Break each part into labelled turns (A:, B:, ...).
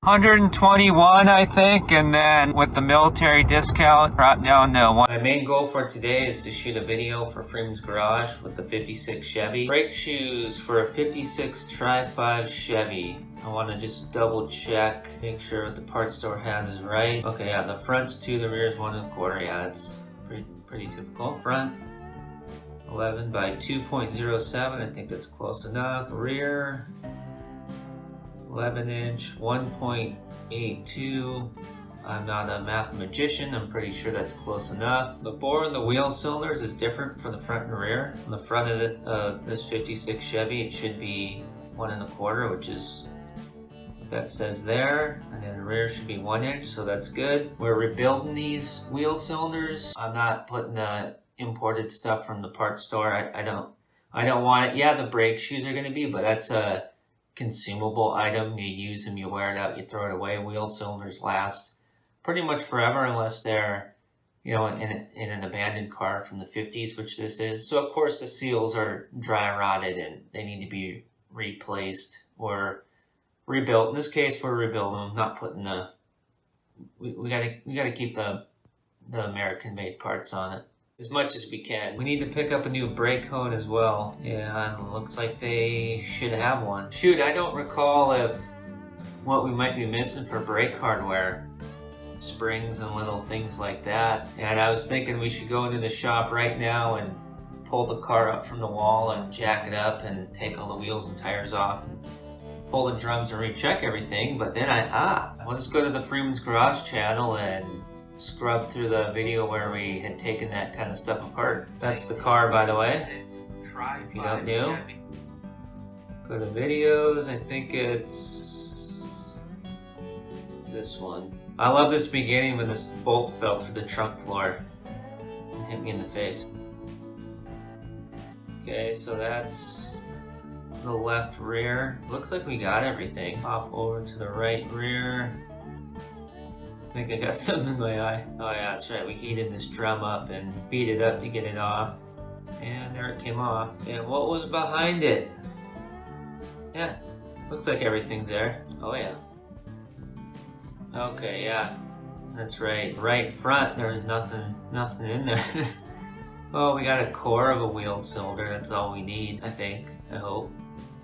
A: 121, I think, and then with the military discount, brought down to one. My main goal for today is to shoot a video for Freeman's Garage with the 56 Chevy. Brake shoes for a 56 Tri Five Chevy. I want to just double check, make sure what the parts store has is right. Okay, yeah, the front's 2, the rear's 1 1/4. Yeah, that's pretty typical. Front 11 by 2.07. I think that's close enough. Rear 11-inch, 1.82. I'm not a mathematician, I'm pretty sure that's close enough. The bore in the wheel cylinders is different for the front and rear. On the front of this 56 Chevy, it should be 1 1/4, which is what that says there. And then the rear should be 1 inch, so that's good. We're rebuilding these wheel cylinders. I'm not putting the imported stuff from the parts store. I don't want it. Yeah, the brake shoes are gonna be, but that's a consumable item. You use them, you wear it out, you throw it away. Wheel cylinders last pretty much forever unless they're, you know, in an abandoned car from the 50s, which this is. So of course the seals are dry rotted and they need to be replaced or rebuilt. In this case, we're rebuilding them, not putting the. We gotta keep the American made parts on it as much as we can. We need to pick up a new brake hone as well. Yeah, and it looks like they should have one. Shoot, I don't recall what we might be missing for brake hardware. Springs and little things like that. And I was thinking we should go into the shop right now and pull the car up from the wall and jack it up and take all the wheels and tires off and pull the drums and recheck everything. But then we'll just go to the Freeman's Garage channel and scrub through the video where we had taken that kind of stuff apart. That's the car, by the way. If you don't know, go to videos. I think it's this one. I love this beginning when this bolt fell through the trunk floor and hit me in the face. Okay, so that's the left rear. Looks like we got everything. Pop over to the right rear. I think I got something in my eye. Oh yeah, that's right. We heated this drum up and beat it up to get it off. And there it came off. And what was behind it? Yeah, looks like everything's there. Oh yeah. Okay, yeah, that's right. Right front, there's nothing in there. Well, we got a core of a wheel cylinder. That's all we need, I think. I hope.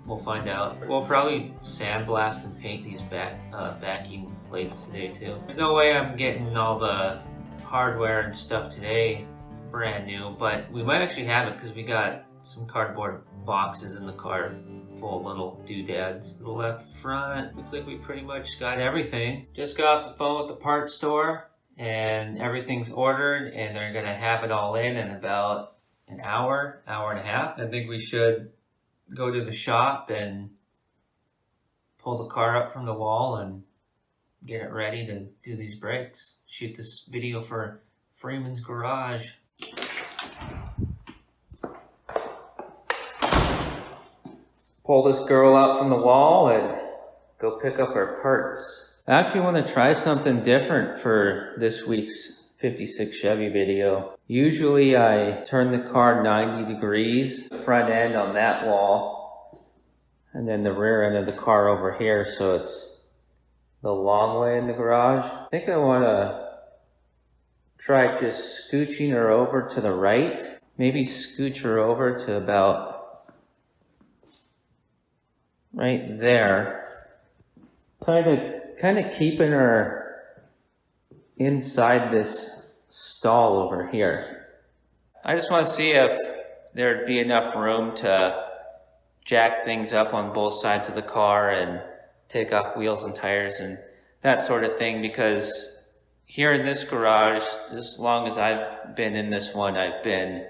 A: We'll find out. We'll probably sandblast and paint these backing plates today too. There's no way I'm getting all the hardware and stuff today brand new, but we might actually have it because we got some cardboard boxes in the car full of little doodads. The left front, looks like we pretty much got everything. Just got off the phone with the parts store and everything's ordered and they're gonna have it all in about an hour and a half. I think we should go to the shop and pull the car up from the wall and get it ready to do these brakes. Shoot this video for Freeman's Garage. Pull this girl out from the wall and go pick up our parts. I actually want to try something different for this week's 56 Chevy video. Usually I turn the car 90 degrees, the front end on that wall, and then the rear end of the car over here, so it's the long way in the garage. I think I want to try just scooching her over to the right. Maybe scooch her over to about right there. Kind of keeping her inside this stall over here. I just want to see if there'd be enough room to jack things up on both sides of the car and take off wheels and tires and that sort of thing, because here in this garage, as long as I've been in this one, I've been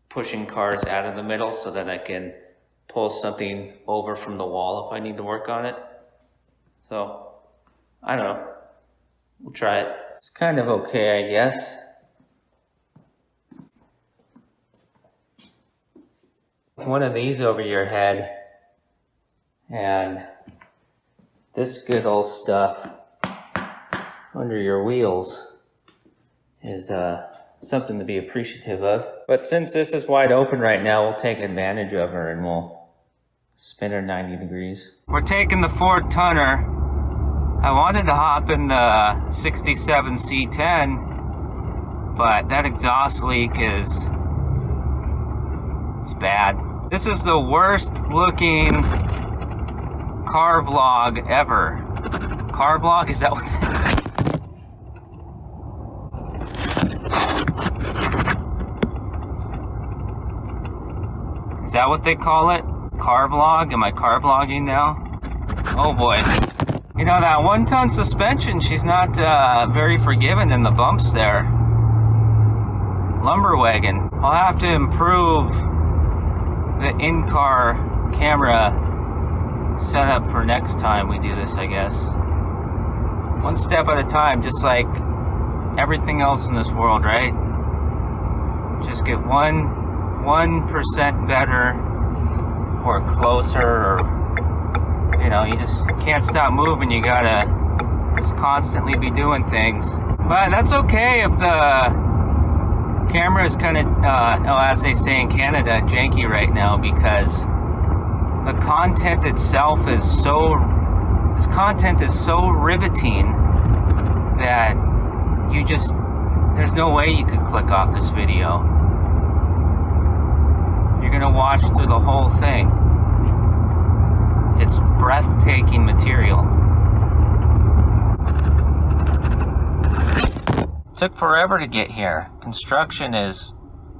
A: pushing cars out of the middle so that I can pull something over from the wall if I need to work on it. So, I don't know. We'll try it. It's kind of okay, I guess. One of these over your head, and this good old stuff under your wheels is something to be appreciative of. But since this is wide open right now, we'll take advantage of her and we'll spin her 90 degrees. We're taking the Ford Tonner I wanted to hop in the 67 C10, but that exhaust leak it's bad. This is the worst looking car vlog ever. Car vlog? Is that what? Is that what they call it? Car vlog? Am I car vlogging now? Oh boy. You know, that 1-ton suspension, she's not very forgiving in the bumps there. Lumber wagon. I'll have to improve the in-car camera setup for next time we do this, I guess. One step at a time, just like everything else in this world, right? Just get 1% better or closer, or you know, you just can't stop moving. You gotta just constantly be doing things. But that's okay if the camera is kind of, as they say in Canada, janky right now, because the content itself is this content is so riveting that there's no way you could click off this video. You're gonna watch through the whole thing. It's breathtaking material. Took forever to get here. Construction is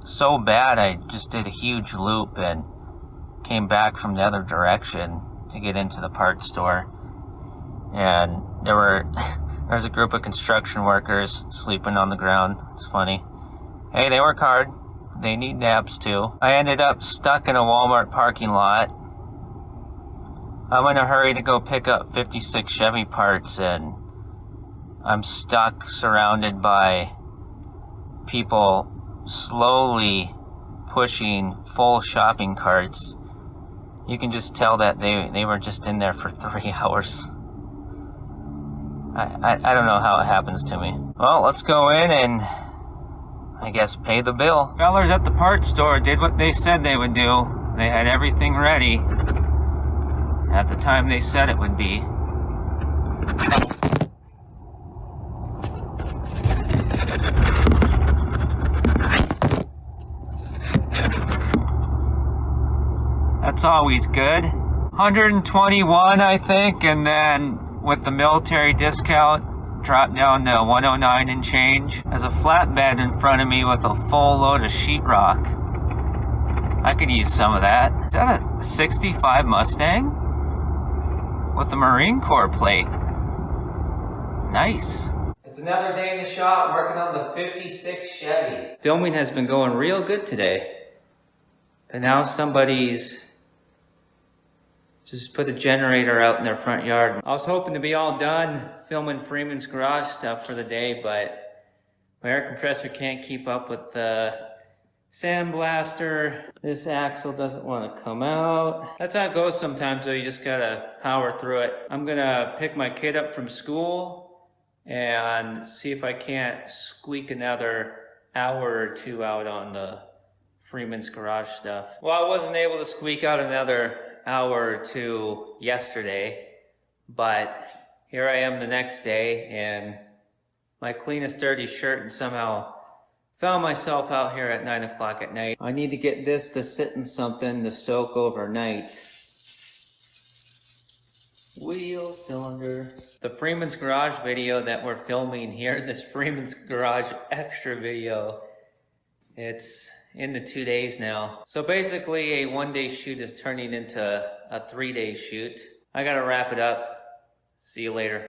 A: so bad, I just did a huge loop and came back from the other direction to get into the parts store. And there's a group of construction workers sleeping on the ground. It's funny. Hey, they work hard. They need naps too. I ended up stuck in a Walmart parking lot. I'm in a hurry to go pick up 56 Chevy parts, and I'm stuck surrounded by people slowly pushing full shopping carts. You can just tell that they were just in there for 3 hours. I don't know how it happens to me. Well, let's go in and I guess pay the bill. Fellers at the parts store did what they said they would do. They had everything ready at the time they said it would be. That's always good. 121, I think, and then with the military discount, dropped down to 109 and change. There's a flatbed in front of me with a full load of sheetrock. I could use some of that. Is that a 65 Mustang? With the Marine Corps plate. Nice. It's another day in the shop working on the 56 Chevy. Filming has been going real good today. But now somebody's just put a generator out in their front yard. I was hoping to be all done filming Freeman's garage stuff for the day, but my air compressor can't keep up with the sandblaster. This axle doesn't want to come out. That's how it goes sometimes, though. You just gotta power through it. I'm gonna pick my kid up from school and see if I can't squeak another hour or two out on the Freeman's garage stuff. Well, I wasn't able to squeak out another hour or two yesterday, but here I am the next day in my cleanest dirty shirt and somehow found myself out here at 9 o'clock at night. I need to get this to sit in something to soak overnight. Wheel cylinder. The Freeman's garage video that we're filming here, this Freeman's garage extra video, it's into 2 days now. So basically a 1-day shoot is turning into a 3-day shoot. I gotta wrap it up. See you later.